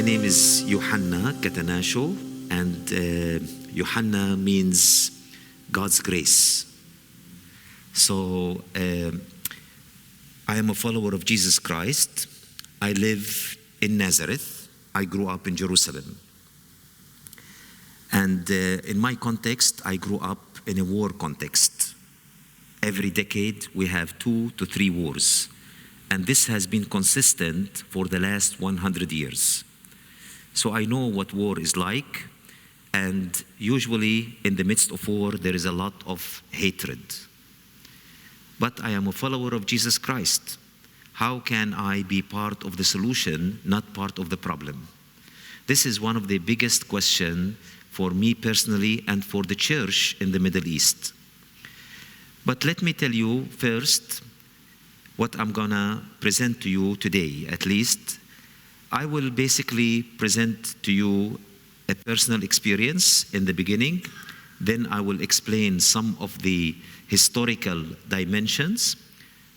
name is Yohanna Katanacho, and Yohanna means God's grace. So I am a follower of Jesus Christ. I live in Nazareth. I grew up in Jerusalem. And in my context, I grew up in a war context. Every decade, we have 2 to 3 wars. And this has been consistent for the last 100 years. So I know what war is like. And usually, in the midst of war, there is a lot of hatred. But I am a follower of Jesus Christ. How can I be part of the solution, not part of the problem? This is one of the biggest questions for me personally and for the church in the Middle East. But let me tell you first what I'm gonna present to you today, at least. I will basically present to you a personal experience in the beginning. Then I will explain some of the historical dimensions.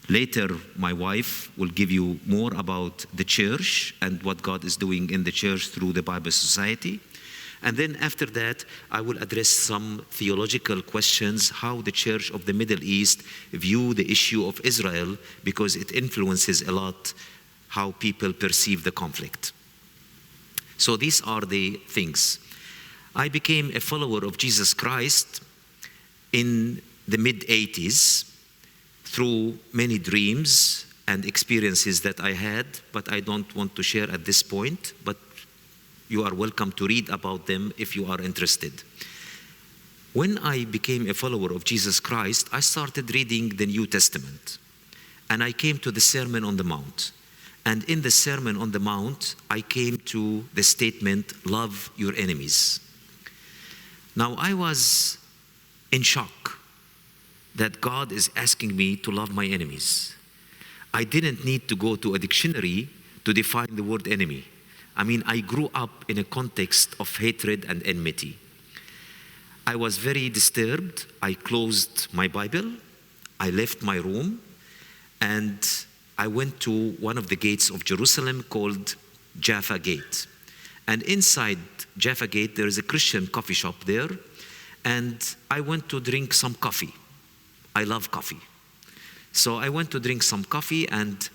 Later, my wife will give you more about the church and what God is doing in the church through the Bible Society. And then after that, I will address some theological questions, how the church of the Middle East view the issue of Israel, because it influences a lot how people perceive the conflict. So these are the things. I became a follower of Jesus Christ in the mid-80s through many dreams and experiences that I had, but I don't want to share at this point, but you are welcome to read about them if you are interested. When I became a follower of Jesus Christ, I started reading the New Testament. And I came to the Sermon on the Mount. And in the Sermon on the Mount, I came to the statement, love your enemies. Now, I was in shock that God is asking me to love my enemies. I didn't need to go to a dictionary to define the word enemy. I mean, I grew up in a context of hatred and enmity. I was very disturbed. I closed my Bible. I left my room. And I went to one of the gates of Jerusalem called Jaffa Gate. And inside Jaffa Gate, there is a Christian coffee shop there. And I went to drink some coffee. I love coffee. So I went to drink some coffee, and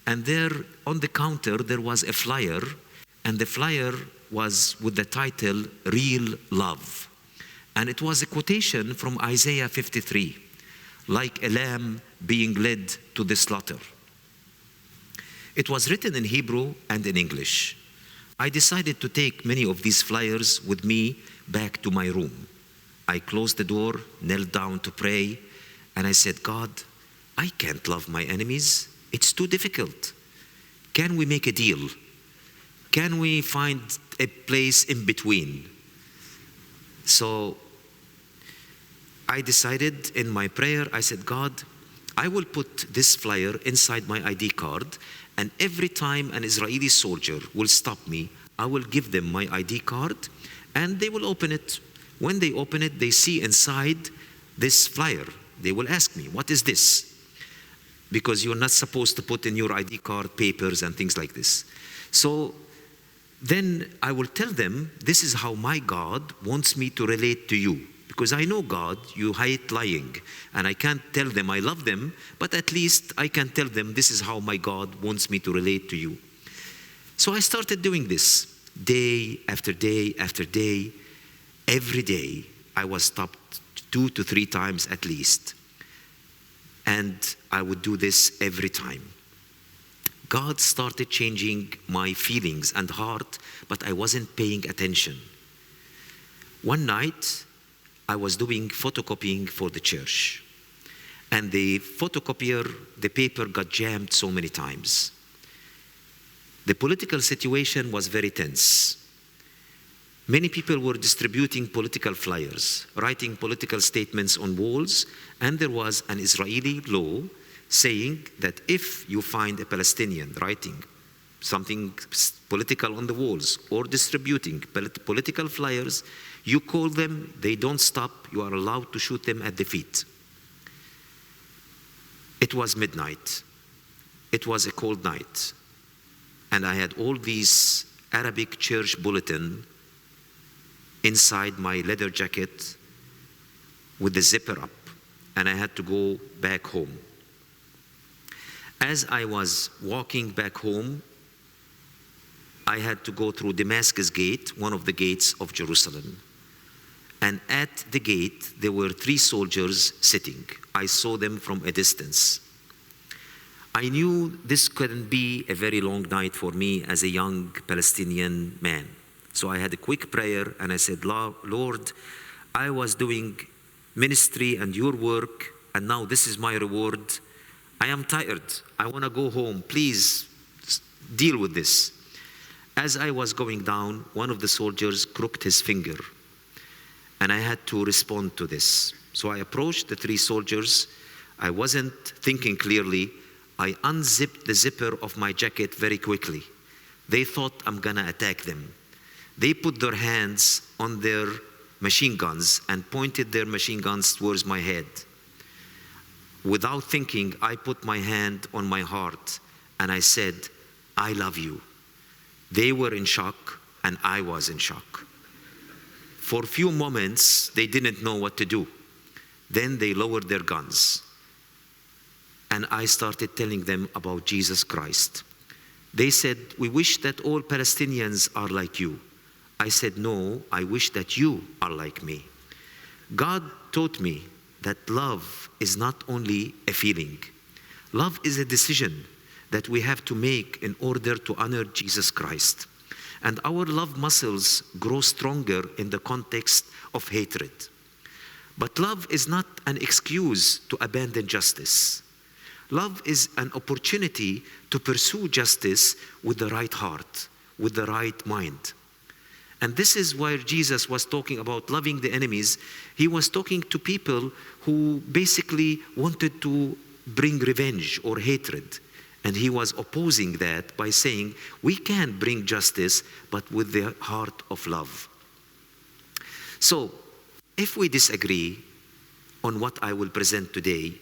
there on the counter, there was a flyer. And the flyer was with the title, Real Love. And it was a quotation from Isaiah 53, like a lamb being led to the slaughter. It was written in Hebrew and in English. I decided to take many of these flyers with me back to my room. I closed the door, knelt down to pray, and I said, God, I can't love my enemies. It's too difficult. Can we make a deal? Can we find a place in between? So I decided in my prayer, I said, God, I will put this flyer inside my ID card, and every time an Israeli soldier will stop me, I will give them my ID card, and they will open it. When they open it, they see inside this flyer. They will ask me, what is this? Because you're not supposed to put in your ID card papers and things like this. So then I will tell them, this is how my God wants me to relate to you. Because I know God, you hate lying. And I can't tell them I love them, but at least I can tell them this is how my God wants me to relate to you. So I started doing this day after day after day. Every day I was stopped 2 to 3 times at least. And I would do this every time. God started changing my feelings and heart, but I wasn't paying attention. One night, I was doing photocopying for the church. And the photocopier, the paper got jammed so many times. The political situation was very tense. Many people were distributing political flyers, writing political statements on walls, and there was an Israeli law saying that if you find a Palestinian writing something political on the walls or distributing political flyers, you call them, they don't stop, you are allowed to shoot them at the feet. It was midnight. It was a cold night. And I had all these Arabic church bulletin inside my leather jacket with the zipper up, and I had to go back home. As I was walking back home, I had to go through Damascus Gate, one of the gates of Jerusalem. And at the gate, there were 3 soldiers sitting. I saw them from a distance. I knew this couldn't be a very long night for me as a young Palestinian man. So I had a quick prayer and I said, Lord, I was doing ministry and your work, and now this is my reward. I am tired. I want to go home. Please deal with this. As I was going down, one of the soldiers crooked his finger, and I had to respond to this. So I approached the 3 soldiers. I wasn't thinking clearly. I unzipped the zipper of my jacket very quickly. They thought I'm gonna attack them. They put their hands on their machine guns and pointed their machine guns towards my head. Without thinking, I put my hand on my heart and I said, I love you. They were in shock and I was in shock. For a few moments, they didn't know what to do. Then they lowered their guns. And I started telling them about Jesus Christ. They said, we wish that all Palestinians are like you. I said, no, I wish that you are like me. God taught me that love is not only a feeling. Love is a decision that we have to make in order to honor Jesus Christ. And our love muscles grow stronger in the context of hatred. But love is not an excuse to abandon justice. Love is an opportunity to pursue justice with the right heart, with the right mind. And this is where Jesus was talking about loving the enemies. He was talking to people who basically wanted to bring revenge or hatred. And he was opposing that by saying, we can bring justice, but with the heart of love. So, if we disagree on what I will present today,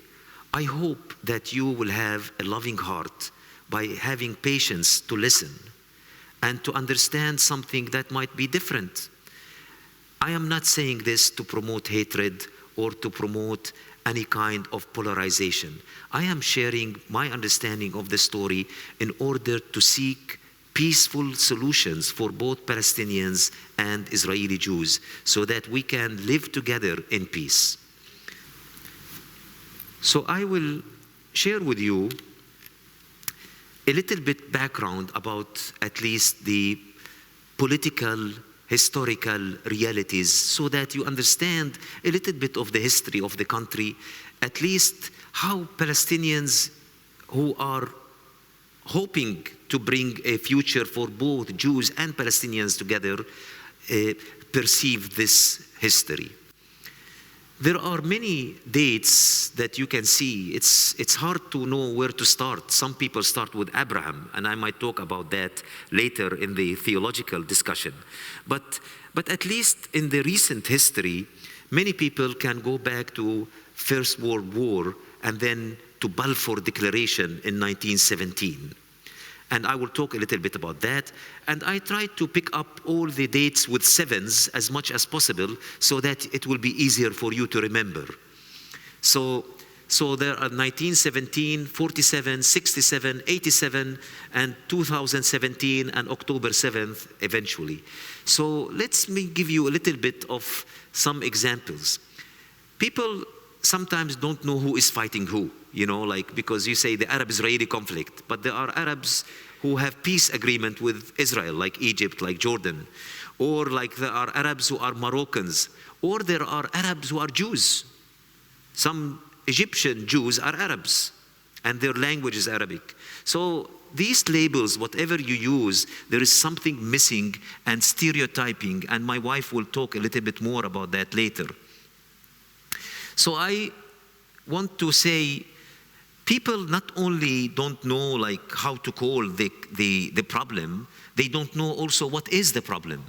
I hope that you will have a loving heart by having patience to listen and to understand something that might be different. I am not saying this to promote hatred or to promote any kind of polarization. I am sharing my understanding of the story in order to seek peaceful solutions for both Palestinians and Israeli Jews so that we can live together in peace. So I will share with you a little bit background about at least the political, historical realities so that you understand a little bit of the history of the country, at least how Palestinians who are hoping to bring a future for both Jews and Palestinians together perceive this history. There are many dates that you can see. It's hard to know where to start. Some people start with Abraham, and I might talk about that later in the theological discussion. But at least in the recent history, many people can go back to First World War and then to Balfour Declaration in 1917. And I will talk a little bit about that. And I try to pick up all the dates with 7s as much as possible so that it will be easier for you to remember. So there are 1917, 47, 67, 87, and 2017, and October 7th eventually. So let me give you a little bit of some examples. People sometimes don't know who is fighting who, like because you say the Arab-Israeli conflict, but there are Arabs who have peace agreement with Israel, like Egypt, like Jordan, or like there are Arabs who are Moroccans, or there are Arabs who are Jews. Some Egyptian Jews are Arabs, and their language is Arabic. So these labels, whatever you use, there is something missing and stereotyping, and my wife will talk a little bit more about that later. So I want to say, people not only don't know like how to call the problem, they don't know also what is the problem.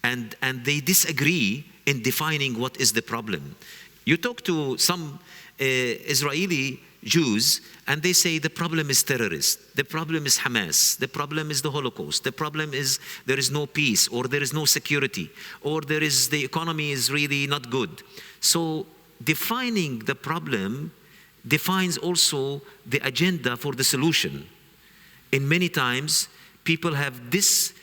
And they disagree in defining what is the problem. You talk to some Israeli Jews, and they say the problem is terrorists, the problem is Hamas, the problem is the Holocaust, the problem is there is no peace, or there is no security, or the economy is really not good. So defining the problem defines also the agenda for the solution. In many times, people have this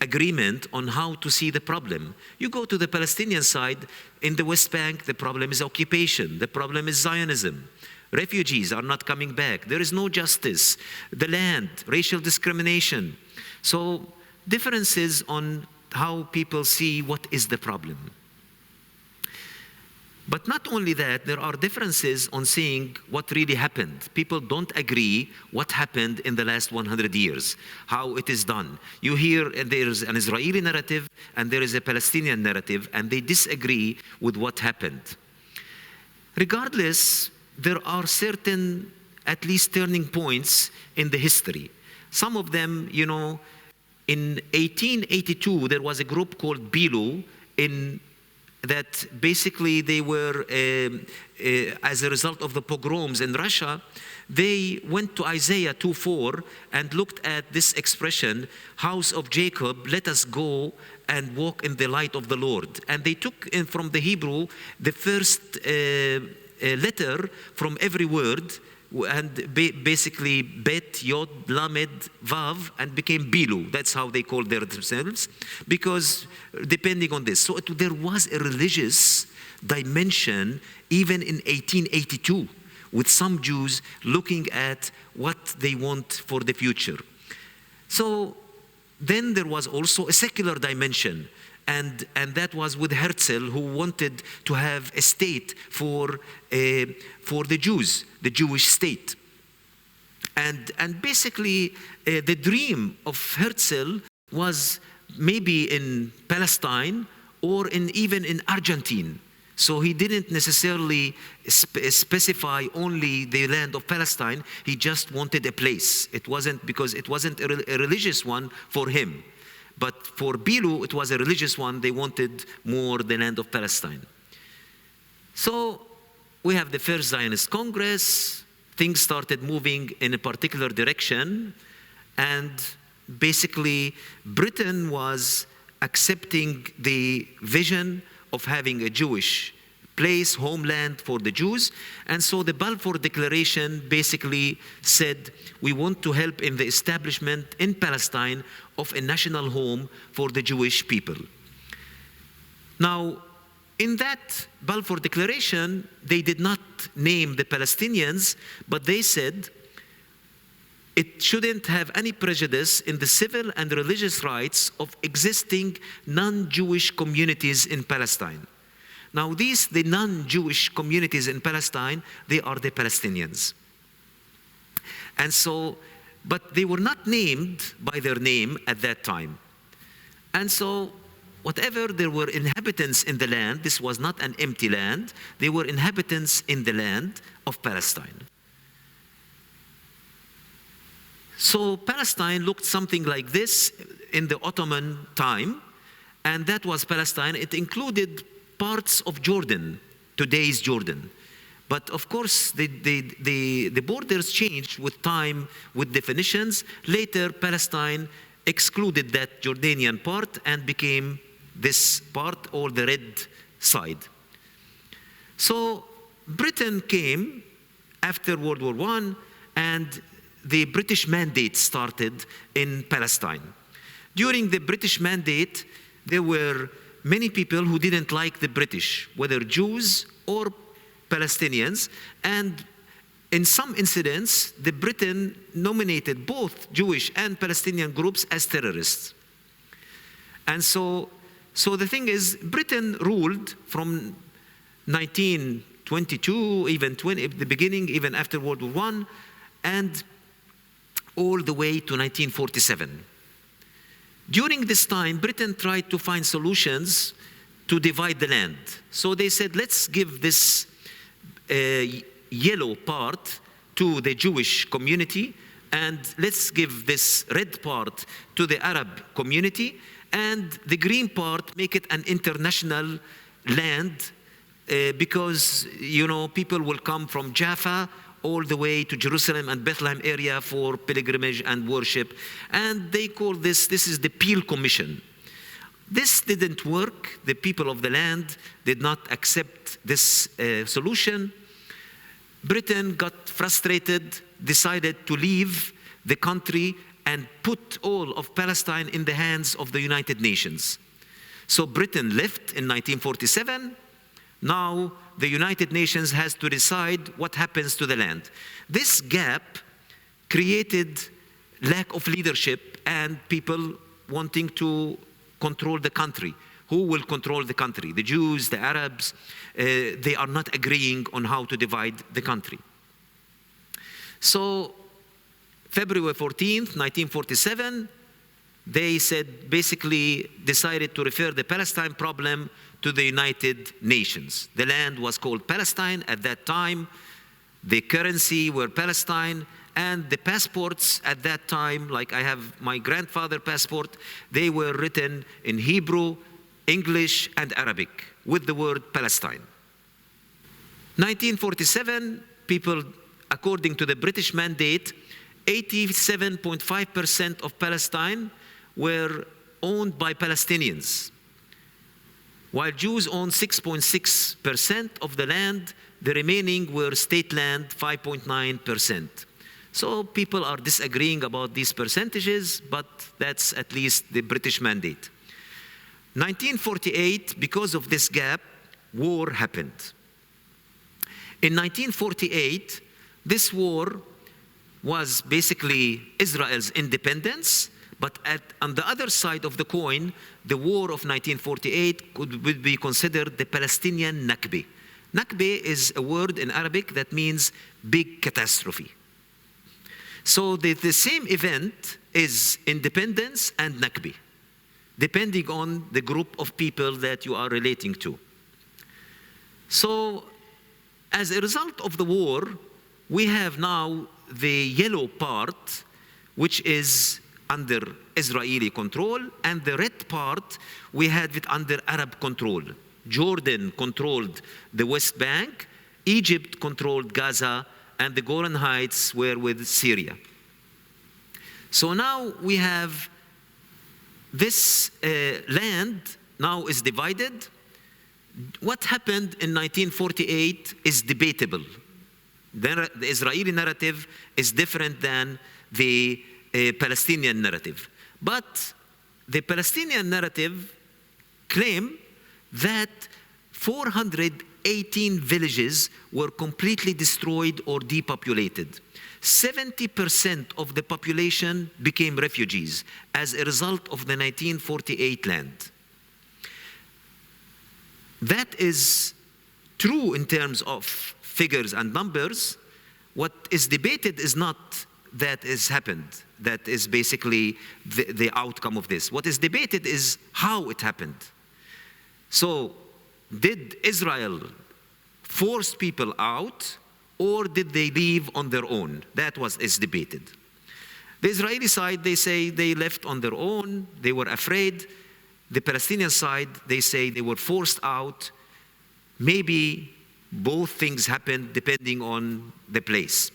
agreement on how to see the problem. You go to the Palestinian side, in the West Bank, the problem is occupation, the problem is Zionism. Refugees are not coming back. There is no justice. The land, racial discrimination. So differences on how people see what is the problem. But not only that, there are differences on seeing what really happened. People don't agree what happened in the last 100 years, how it is done. You hear there's an Israeli narrative and there is a Palestinian narrative, and they disagree with what happened. Regardless, there are certain, at least, turning points in the history. Some of them, you know, in 1882, there was a group called Bilu that basically they were, as a result of the pogroms in Russia, they went to Isaiah 2:4 and looked at this expression, house of Jacob, let us go and walk in the light of the Lord. And they took in from the Hebrew the first letter from every word, and basically Bet, Yod, Lamed, Vav, and became Bilu. That's how they called themselves, because depending on this. So there was a religious dimension even in 1882, with some Jews looking at what they want for the future. So then there was also a secular dimension. And that was with Herzl, who wanted to have a state for the Jews, the Jewish state. And basically, the dream of Herzl was maybe in Palestine or even in Argentina. So he didn't necessarily specify only the land of Palestine. He just wanted a place. It wasn't a religious one for him. But for Bilu, it was a religious one. They wanted more the land of Palestine. So we have the first Zionist Congress. Things started moving in a particular direction. And basically, Britain was accepting the vision of having a Jewish place, homeland for the Jews. And so the Balfour Declaration basically said, we want to help in the establishment in Palestine of a national home for the Jewish people. Now, in that Balfour Declaration, they did not name the Palestinians, but they said it shouldn't have any prejudice in the civil and religious rights of existing non-Jewish communities in Palestine. Now the non-Jewish communities in Palestine, they are the Palestinians. And so, but they were not named by their name at that time. And so, whatever there were inhabitants in the land, this was not an empty land, they were inhabitants in the land of Palestine. So Palestine looked something like this in the Ottoman time, and that was Palestine. It included parts of Jordan, today's Jordan. But of course, the borders changed with time, with definitions. Later, Palestine excluded that Jordanian part and became this part, or the red side. So Britain came after World War I, and the British mandate started in Palestine. During the British mandate, there were many people who didn't like the British, whether Jews or Palestinians, and in some incidents, the Britain nominated both Jewish and Palestinian groups as terrorists. And so the thing is, Britain ruled from 1922, even the beginning, even after World War I, and all the way to 1947. During this time, Britain tried to find solutions to divide the land. So they said, let's give this yellow part to the Jewish community, and let's give this red part to the Arab community, and the green part, make it an international land, because, you know, people will come from Jaffa all the way to Jerusalem and Bethlehem area for pilgrimage and worship. And they call this is the Peel Commission. This didn't work. The people of the land did not accept this solution. Britain got frustrated, decided to leave the country and put all of Palestine in the hands of the United Nations. So Britain left in 1947. Now the United Nations has to decide what happens to the land. This gap created lack of leadership and people wanting to control the country. Who will control the country? The Jews, the Arabs, they are not agreeing on how to divide the country. So February 14th, 1947, they said, basically decided to refer the Palestine problem to the United Nations. The land was called Palestine at that time. The currency were Palestine, and the passports at that time, like I have my grandfather's passport, they were written in Hebrew, English, and Arabic with the word Palestine. 1947, people, according to the British mandate, 87.5% of Palestine were owned by Palestinians. While Jews owned 6.6% of the land, the remaining were state land, 5.9%. So people are disagreeing about these percentages, but that's at least the British mandate. 1948, because of this gap, war happened. In 1948, this war was basically Israel's independence, but on the other side of the coin, the war of 1948 would be considered the Palestinian Nakba. Nakba is a word in Arabic that means big catastrophe. So the same event is independence and Nakba, depending on the group of people that you are relating to. So as a result of the war, we have now the yellow part, which is under Israeli control, and the red part, we had it under Arab control. Jordan controlled the West Bank, Egypt controlled Gaza, and the Golan Heights were with Syria. So now we have this land now is divided. What happened in 1948 is debatable. The Israeli narrative is different than the Palestinian narrative. But the Palestinian narrative claim that 418 villages were completely destroyed or depopulated. 70% of the population became refugees as a result of the 1948 land. That is true in terms of figures and numbers. What is debated is not that has happened. That is basically the outcome of this. What is debated is how it happened. So, did Israel force people out, or did they leave on their own? That is debated. The Israeli side, they say they left on their own, they were afraid. The Palestinian side, they say they were forced out. Maybe both things happened depending on the place.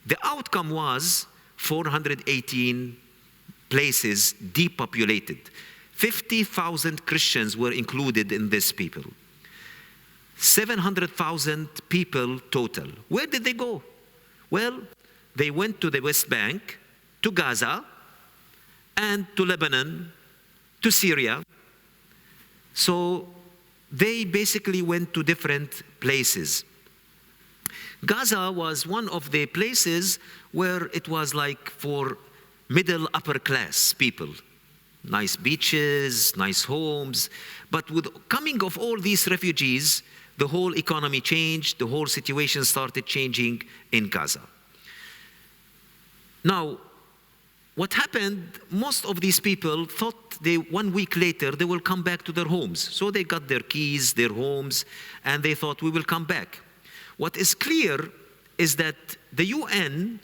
The outcome was 418 places depopulated. 50,000 Christians were included in this people. 700,000 people total. Where did they go? Well, they went to the West Bank, to Gaza, and to Lebanon, to Syria. So they basically went to different places. Gaza was one of the places where it was like for middle upper class people. Nice beaches, nice homes. But with coming of all these refugees, the whole economy changed, the whole situation started changing in Gaza. Now, what happened, most of these people thought 1 week later they will come back to their homes. So they got their keys, their homes, and they thought we will come back. What is clear is that the UN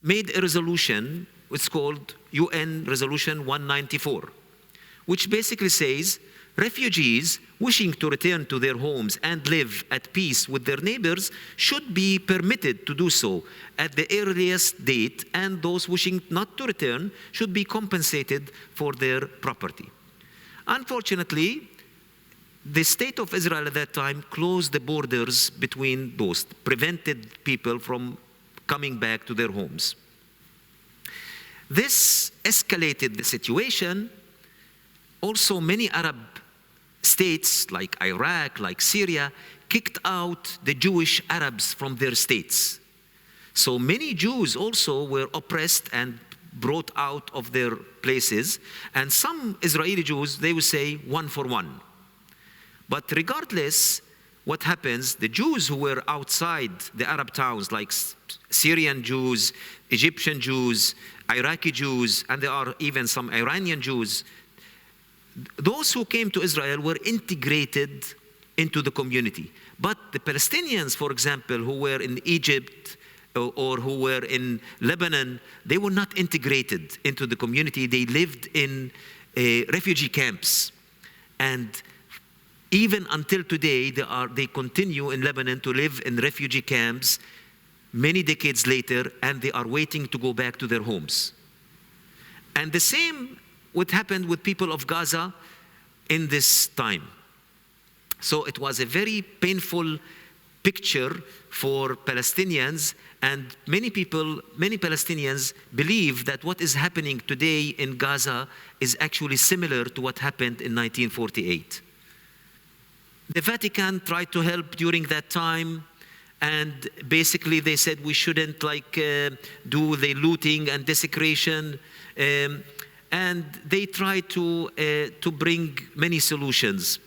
made a resolution, it's called UN Resolution 194, which basically says refugees wishing to return to their homes and live at peace with their neighbors should be permitted to do so at the earliest date, and those wishing not to return should be compensated for their property. Unfortunately, the state of Israel at that time closed the borders between those, prevented people from coming back to their homes. This escalated the situation. Also, many Arab states like Iraq, like Syria, kicked out the Jewish Arabs from their states. So many Jews also were oppressed and brought out of their places. And some Israeli Jews, they would say 1 for 1. But regardless what happens, the Jews who were outside the Arab towns, like Syrian Jews, Egyptian Jews, Iraqi Jews, and there are even some Iranian Jews, those who came to Israel were integrated into the community. But the Palestinians, for example, who were in Egypt or who were in Lebanon, they were not integrated into the community. They lived in refugee camps. And even until today, they continue in Lebanon to live in refugee camps many decades later, and they are waiting to go back to their homes. And the same what happened with people of Gaza in this time. So it was a very painful picture for Palestinians, and many Palestinians believe that what is happening today in Gaza is actually similar to what happened in 1948. The Vatican tried to help during that time, and basically they said we shouldn't do the looting and desecration, and they tried to bring many solutions.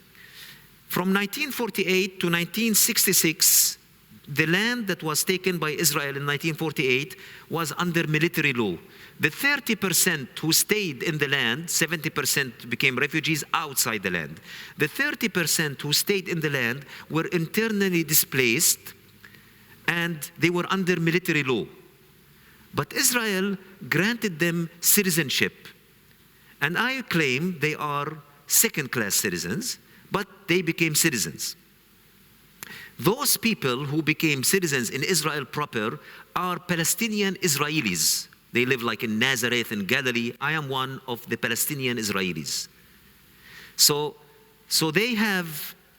From 1948 to 1966, the land that was taken by Israel in 1948 was under military law. The 30% who stayed in the land, 70% became refugees outside the land. The 30% who stayed in the land were internally displaced, and they were under military law. But Israel granted them citizenship. And I claim they are second-class citizens, but they became citizens. Those people who became citizens in Israel proper are Palestinian Israelis. They live like in Nazareth and Galilee. I am one of the Palestinian Israelis. So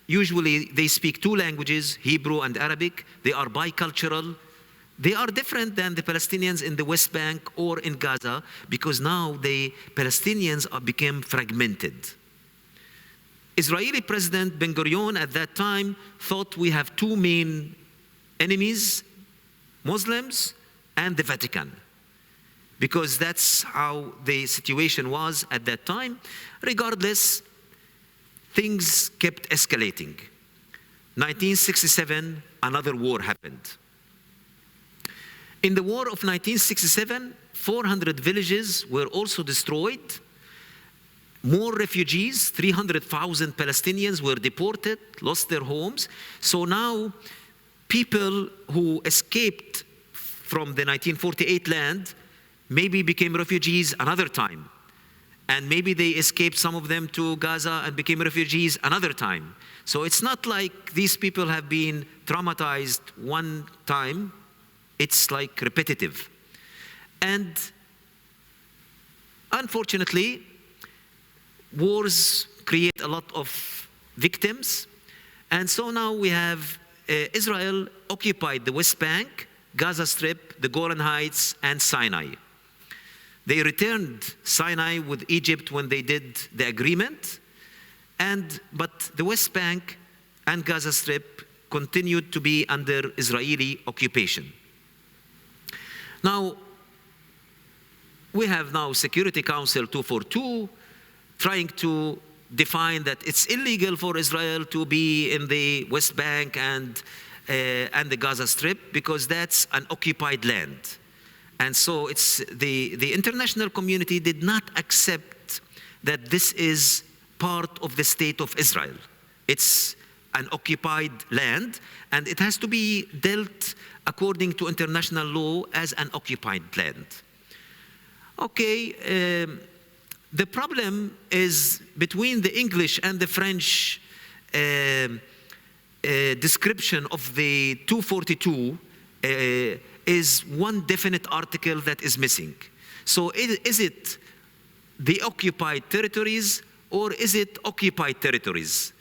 usually they speak 2 languages, Hebrew and Arabic. They are bicultural. They are different than the Palestinians in the West Bank or in Gaza, because now the Palestinians became fragmented. Israeli President Ben-Gurion at that time thought we have 2 main enemies, Muslims and the Vatican, because that's how the situation was at that time. Regardless, things kept escalating. 1967, another war happened. In the war of 1967, 400 villages were also destroyed. More refugees, 300,000 Palestinians were deported, lost their homes. So now people who escaped from the 1948 land maybe became refugees another time. And maybe they escaped, some of them, to Gaza and became refugees another time. So it's not like these people have been traumatized one time. It's like repetitive. And unfortunately, wars create a lot of victims. And so now we have Israel occupied the West Bank, Gaza Strip, the Golan Heights, and Sinai. They returned Sinai with Egypt when they did the agreement, but the West Bank and Gaza Strip continued to be under Israeli occupation. Now, we have now Security Council 242 trying to define that it's illegal for Israel to be in the West Bank and the Gaza Strip because that's an occupied land. And so it's the international community did not accept that this is part of the state of Israel. It's an occupied land, and it has to be dealt according to international law as an occupied land. Okay, the problem is between the English and the French description of the 242 is one definite article that is missing. So is it the occupied territories or is it occupied territories?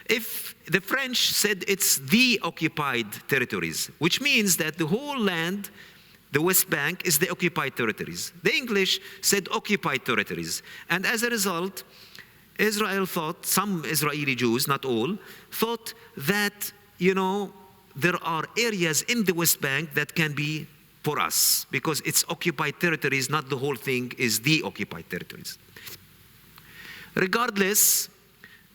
If the French said it's the occupied territories, which means that the whole land, the West Bank, is the occupied territories. The English said occupied territories. And as a result, Israel thought, some Israeli Jews, not all, thought that, there are areas in the West Bank that can be for us because it's occupied territories, not the whole thing is the occupied territories. Regardless,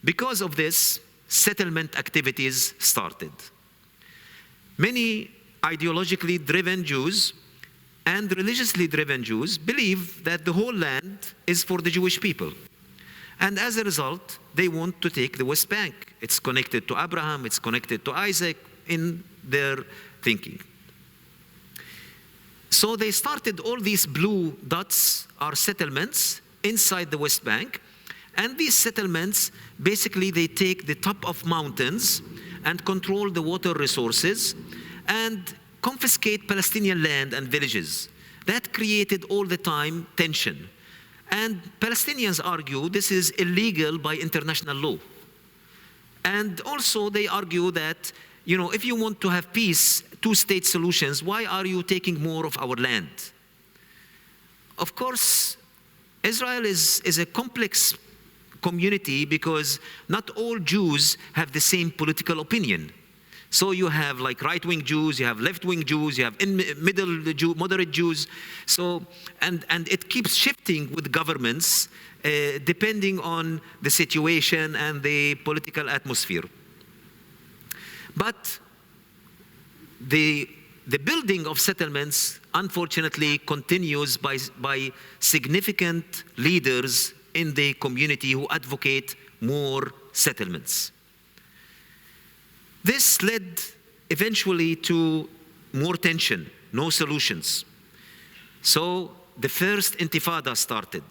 because of this, settlement activities started. Many ideologically driven Jews and religiously driven Jews believe that the whole land is for the Jewish people. And as a result, they want to take the West Bank. It's connected to Abraham, it's connected to Isaac in their thinking. So they started all these blue dots are settlements inside the West Bank. And these settlements, basically they take the top of mountains and control the water resources and confiscate Palestinian land and villages. That created all the time tension. And Palestinians argue this is illegal by international law. And also they argue that, if you want to have peace, two-state solutions, why are you taking more of our land? Of course, Israel is a complex community because not all Jews have the same political opinion. So you have like right-wing Jews, you have left-wing Jews, you have moderate Jews. So, and it keeps shifting with governments depending on the situation and the political atmosphere. But the building of settlements, unfortunately, continues by significant leaders in the community who advocate more settlements. This led eventually to more tension, no solutions. So the first intifada started.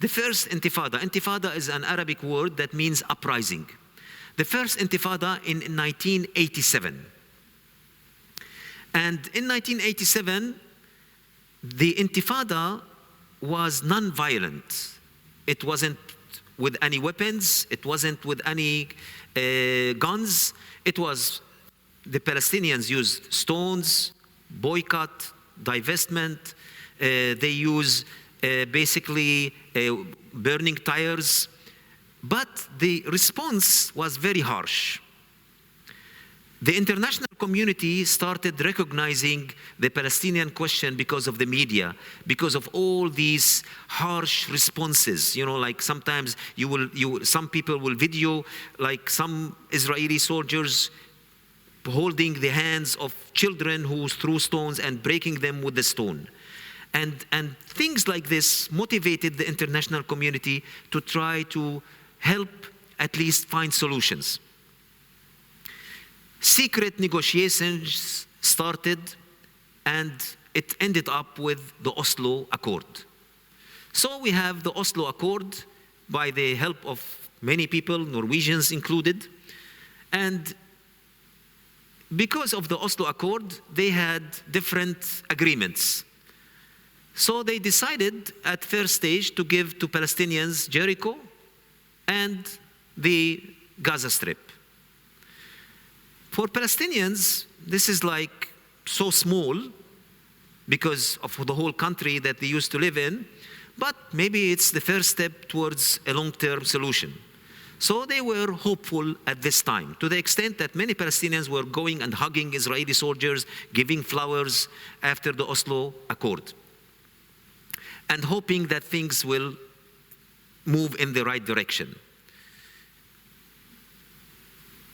The first intifada is an Arabic word that means uprising. The first intifada in 1987. And in 1987, the intifada was non-violent. It wasn't with any weapons, it wasn't with any guns. It was the Palestinians used stones, boycott, divestment. They use basically burning tires. But the response was very harsh. The international community started recognizing the Palestinian question because of the media, because of all these harsh responses. Like sometimes some people will video like some Israeli soldiers holding the hands of children who threw stones and breaking them with the stone. And things like this motivated the international community to try to help at least find solutions. Secret negotiations started and it ended up with the Oslo Accord. So we have the Oslo Accord by the help of many people, Norwegians included. And because of the Oslo Accord, they had different agreements. So they decided at first stage to give to Palestinians Jericho and the Gaza Strip. For Palestinians, this is like so small because of the whole country that they used to live in, but maybe it's the first step towards a long-term solution. So they were hopeful at this time, to the extent that many Palestinians were going and hugging Israeli soldiers, giving flowers after the Oslo Accord, and hoping that things will move in the right direction.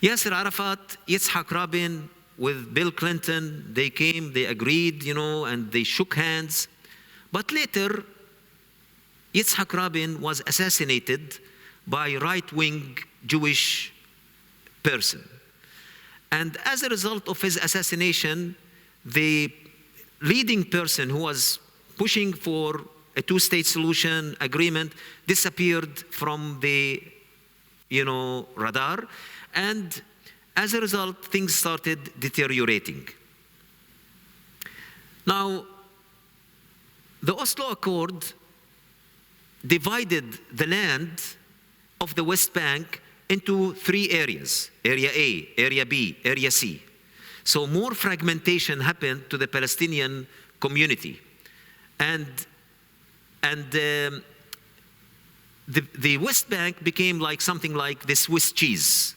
Yasser Arafat, Yitzhak Rabin, with Bill Clinton, they came, they agreed, and they shook hands. But later, Yitzhak Rabin was assassinated by a right-wing Jewish person. And as a result of his assassination, the leading person who was pushing for a two-state solution agreement disappeared from the, radar. And as a result, things started deteriorating. Now, the Oslo Accord divided the land of the West Bank into three areas: Area A, Area B, Area C. So more fragmentation happened to the Palestinian community. And the West Bank became like something like the Swiss cheese.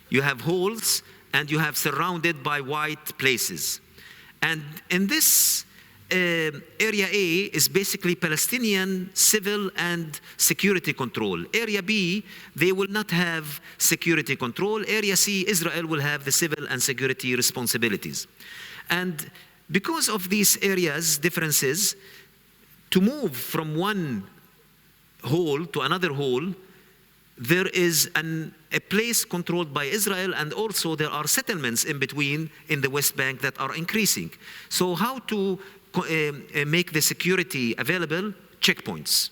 You have holes and you have surrounded by white places. And in this Area A is basically Palestinian civil and security control. Area B, they will not have security control. Area C, Israel will have the civil and security responsibilities. And because of these areas' differences, to move from one hole to another hole, there is a place controlled by Israel, and also there are settlements in between in the West Bank that are increasing. So how to make the security available? Checkpoints.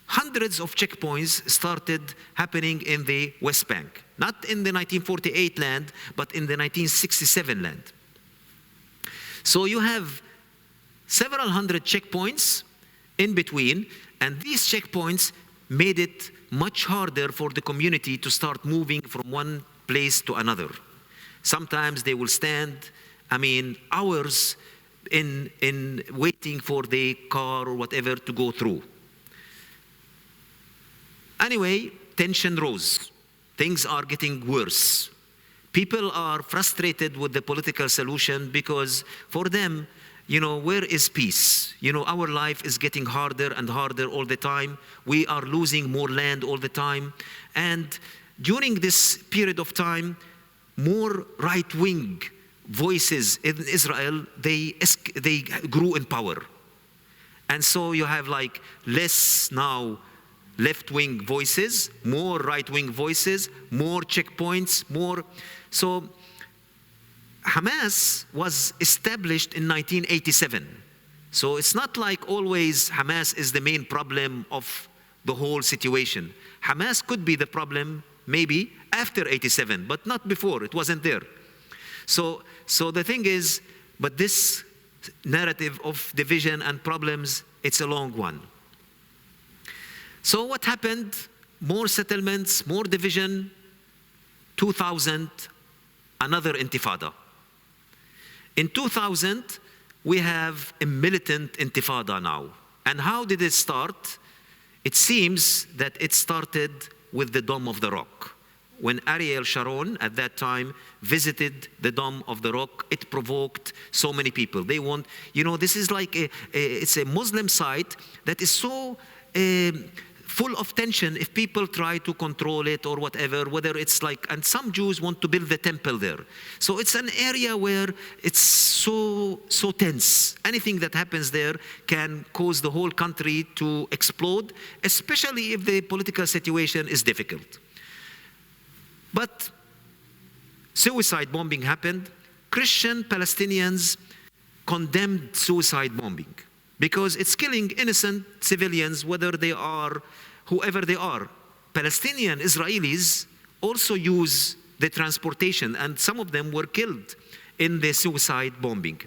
Hundreds of checkpoints started happening in the West Bank, not in the 1948 land, but in the 1967 land. So you have several hundred checkpoints in between, and these checkpoints made it much harder for the community to start moving from one place to another. Sometimes they will stand, hours in waiting for the car or whatever to go through. Anyway, tension rose. Things are getting worse. People are frustrated with the political solution because for them, where is peace? Our life is getting harder and harder all the time. We are losing more land all the time. And during this period of time, more right-wing voices in Israel, they grew in power. And so you have like less now left-wing voices, more right-wing voices, more checkpoints, more. So Hamas was established in 1987. So it's not like always Hamas is the main problem of the whole situation. Hamas could be the problem maybe after 87, but not before. It wasn't there. So the thing is, but this narrative of division and problems, it's a long one. So what happened? More settlements, more division. 2000, another intifada. In 2000, we have a militant intifada now. And how did it start? It seems that it started with the Dome of the Rock. When Ariel Sharon, at that time, visited the Dome of the Rock, it provoked so many people. They want, this is like it's a Muslim site that is so full of tension if people try to control it or whatever, whether it's like, and some Jews want to build the temple there. So it's an area where it's so tense. Anything that happens there can cause the whole country to explode, especially if the political situation is difficult. But suicide bombing happened. Christian Palestinians condemned suicide bombing because it's killing innocent civilians, whether they are, whoever they are. Palestinian Israelis also use the transportation, and some of them were killed in the suicide bombing.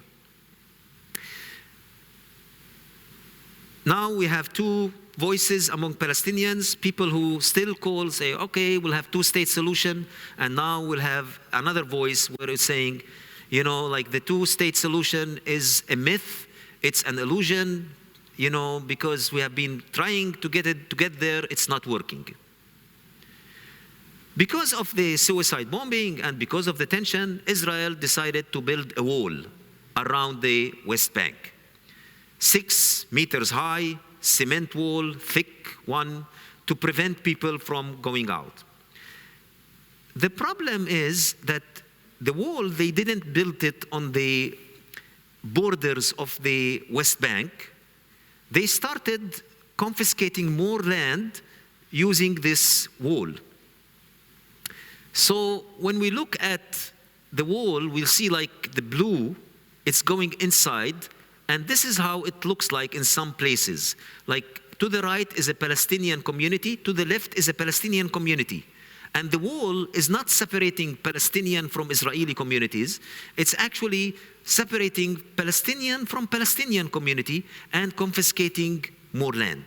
Now we have two voices among Palestinians, people who still say, okay, we'll have two-state solution, and now we'll have another voice where it's saying, like the two-state solution is a myth, it's an illusion, because we have been trying to get there, it's not working. Because of the suicide bombing and because of the tension, Israel decided to build a wall around the West Bank. 6 meters high, cement wall, thick one, to prevent people from going out. The problem is that the wall, they didn't build it on the borders of the West Bank. They started confiscating more land using this wall. So when we look at the wall, we'll see like the blue, it's going inside, And this is how it looks like in some places. Like to the right is a Palestinian community, to the left is a Palestinian community. And the wall is not separating Palestinian from Israeli communities. It's actually separating Palestinian from Palestinian community and confiscating more land.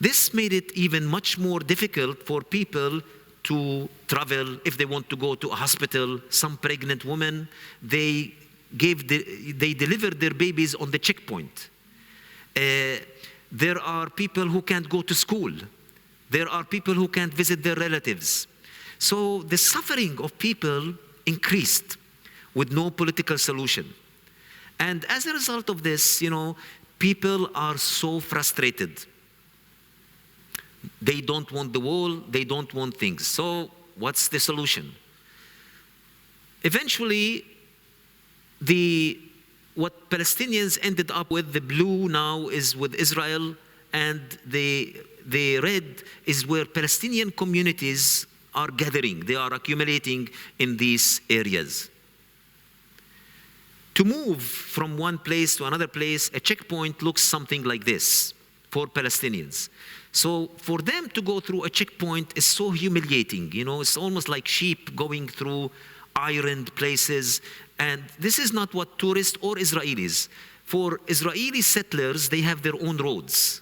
This made it even much more difficult for people to travel if they want to go to a hospital. Some pregnant women, they delivered their babies on the checkpoint. There are people who can't go to school. There are people who can't visit their relatives. So the suffering of people increased with no political solution. And as a result of this, people are so frustrated. They don't want the wall, they don't want things. So what's the solution? Eventually, what Palestinians ended up with, the blue now is with Israel, and the red is where Palestinian communities are gathering. They are accumulating in these areas. To move from one place to another place, a checkpoint looks something like this for Palestinians. So for them to go through a checkpoint is so humiliating. It's almost like sheep going through ironed places. And this is not what tourists or Israelis. For Israeli settlers, they have their own roads.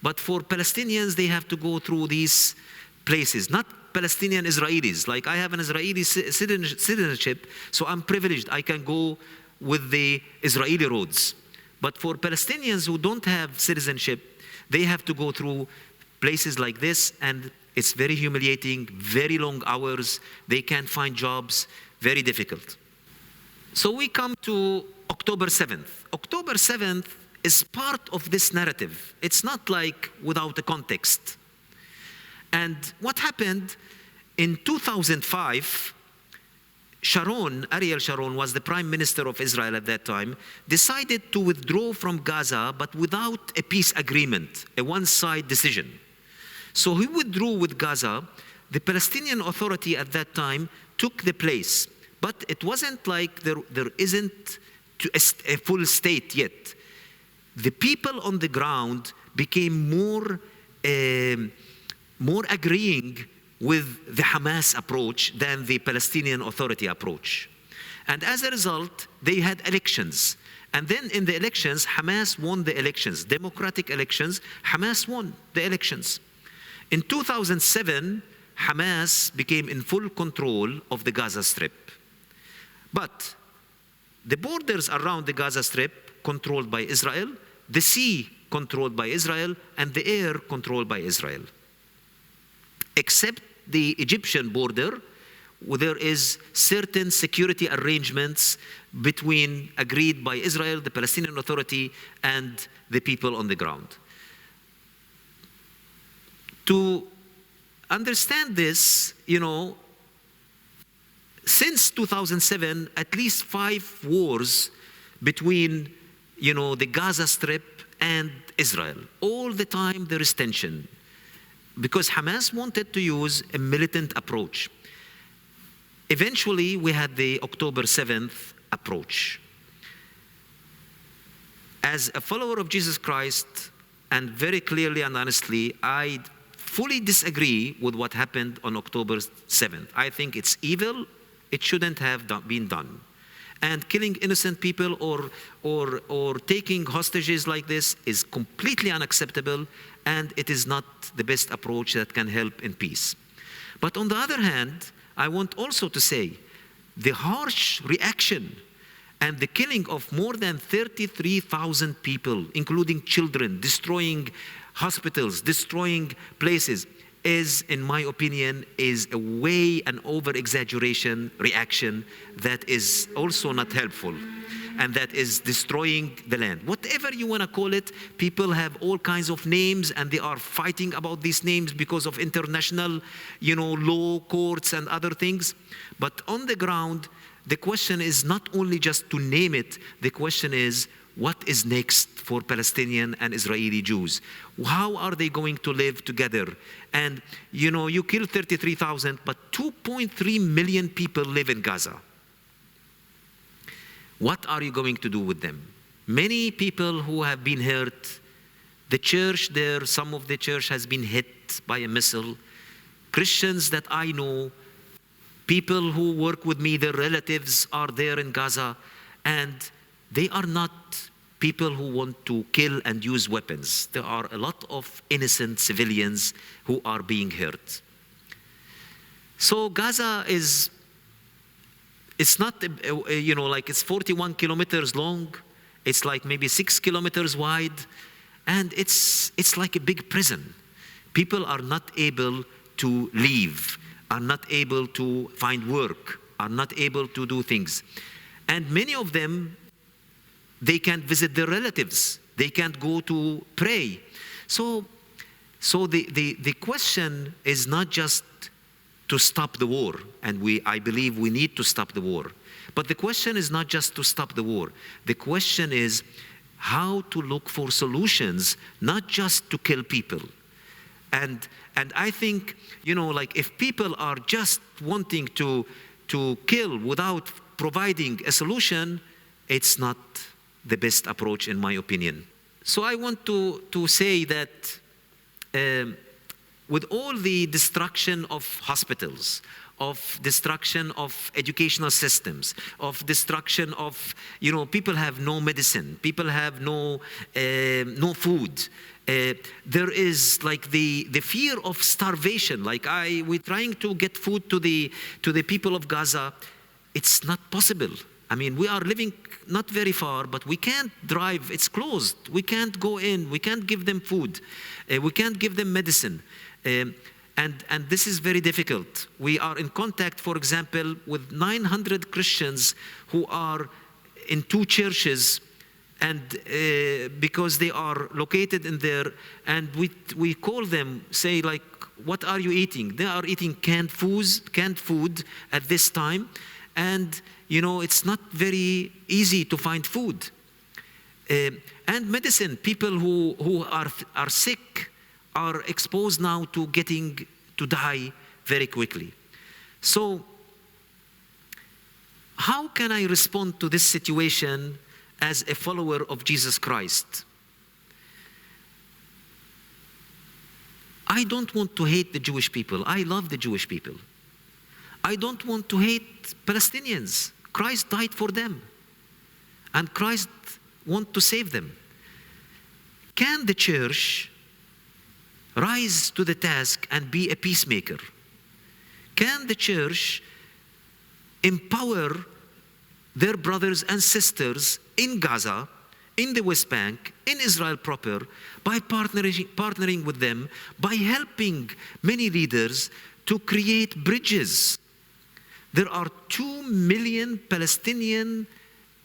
But for Palestinians, they have to go through these places, not Palestinian Israelis. Like I have an Israeli citizenship, so I'm privileged. I can go with the Israeli roads. But for Palestinians who don't have citizenship, they have to go through places like this, and it's very humiliating, very long hours. They can't find jobs, very difficult. So we come to October 7th. October 7th is part of this narrative. It's not like without a context. And what happened in 2005, Ariel Sharon was the prime minister of Israel at that time, decided to withdraw from Gaza, but without a peace agreement, a one-side decision. So he withdrew with Gaza. The Palestinian Authority at that time took the place. But it wasn't like there isn't a full state yet. The people on the ground became more agreeing with the Hamas approach than the Palestinian Authority approach. And as a result, they had elections. And then in the elections, Hamas won the elections, democratic elections. Hamas won the elections. In 2007, Hamas became in full control of the Gaza Strip. But the borders around the Gaza Strip controlled by Israel, the sea controlled by Israel, and the air controlled by Israel. Except the Egyptian border, where there is certain security arrangements agreed by Israel, the Palestinian Authority, and the people on the ground. To understand this, since 2007, at least 5 wars between, the Gaza Strip and Israel. All the time there is tension, because Hamas wanted to use a militant approach. Eventually, we had the October 7th approach. As a follower of Jesus Christ, and very clearly and honestly, I fully disagree with what happened on October 7th. I think it's evil. It shouldn't have been done. And killing innocent people or taking hostages like this is completely unacceptable, and it is not the best approach that can help in peace. But on the other hand, I want also to say the harsh reaction and the killing of more than 33,000 people, including children, destroying hospitals, destroying places, is, in my opinion, is an over-exaggeration reaction that is also not helpful, and that is destroying the land. Whatever you want to call it, people have all kinds of names, and they are fighting about these names because of international, law, courts, and other things. But on the ground, the question is not only just to name it, the question is, what is next for Palestinian and Israeli Jews? How are they going to live together? And, you kill 33,000, but 2.3 million people live in Gaza. What are you going to do with them? Many people who have been hurt. The church there, some of the church has been hit by a missile. Christians that I know, people who work with me, their relatives are there in Gaza, and they are not people who want to kill and use weapons. There are a lot of innocent civilians who are being hurt. So Gaza it's not, like it's 41 kilometers long. It's like maybe 6 kilometers wide. And it's like a big prison. People are not able to leave, are not able to find work, are not able to do things. And many of them, they can't visit their relatives. They can't go to pray. So the question is not just to stop the war, and I believe we need to stop the war. But the question is not just to stop the war. The question is how to look for solutions, not just to kill people. And I think, if people are just wanting to kill without providing a solution, it's not the best approach in my opinion. So I want to say that with all the destruction of hospitals, of destruction of educational systems, of destruction of, people have no medicine, people have no food. There is like the fear of starvation. We're trying to get food to the people of Gaza. It's not possible. I mean, we are living not very far, but we can't drive. It's closed. We can't go in. We can't give them food. We can't give them medicine. And this is very difficult. We are in contact, for example, with 900 Christians who are in 2 churches, and because they are located in there, and we call them, say like, what are you eating? They are eating canned food at this time, and it's not very easy to find food. And medicine, people who are sick are exposed now to getting to die very quickly. So how can I respond to this situation as a follower of Jesus Christ? I don't want to hate the Jewish people. I love the Jewish people. I don't want to hate Palestinians. Christ died for them, and Christ wants to save them. Can the church rise to the task and be a peacemaker? Can the church empower their brothers and sisters in Gaza, in the West Bank, in Israel proper, by partnering with them, by helping many leaders to create bridges? There are 2 million Palestinian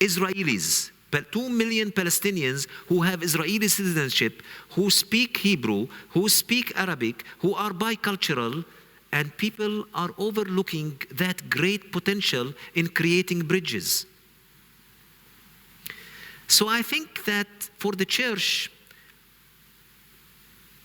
Israelis, 2 million Palestinians who have Israeli citizenship, who speak Hebrew, who speak Arabic, who are bicultural, and people are overlooking that great potential in creating bridges. So I think that for the church,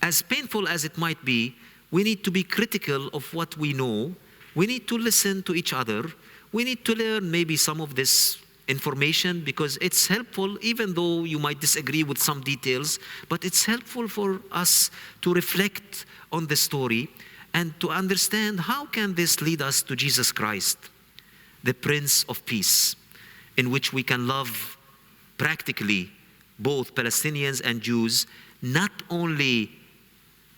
as painful as it might be, we need to be critical of what we know. We need to listen to each other. We need to learn maybe some of this information, because it's helpful, even though you might disagree with some details, but it's helpful for us to reflect on the story and to understand how can this lead us to Jesus Christ, the Prince of Peace, in which we can love practically both Palestinians and Jews, not only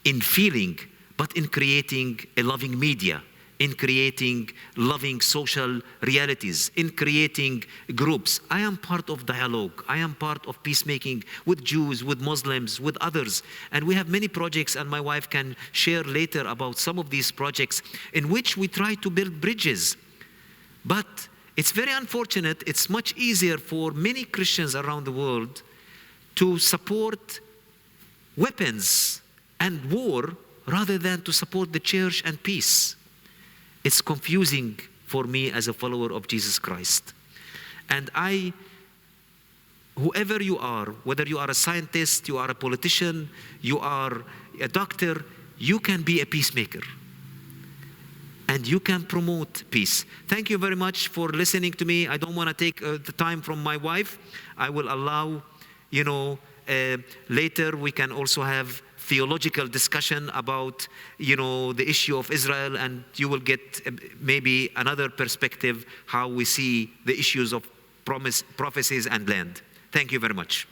in feeling, but in creating a loving media, in creating loving social realities, in creating groups. I am part of dialogue. I am part of peacemaking with Jews, with Muslims, with others. And we have many projects, and my wife can share later about some of these projects in which we try to build bridges. But it's very unfortunate. It's much easier for many Christians around the world to support weapons and war rather than to support the church and peace. It's confusing for me as a follower of Jesus Christ. And whoever you are, whether you are a scientist, you are a politician, you are a doctor, you can be a peacemaker. and you can promote peace. Thank you very much for listening to me. I don't want to take the time from my wife. I will allow, later we can also have theological discussion about, the issue of Israel, and you will get maybe another perspective how we see the issues of prophecies and land. Thank you very much.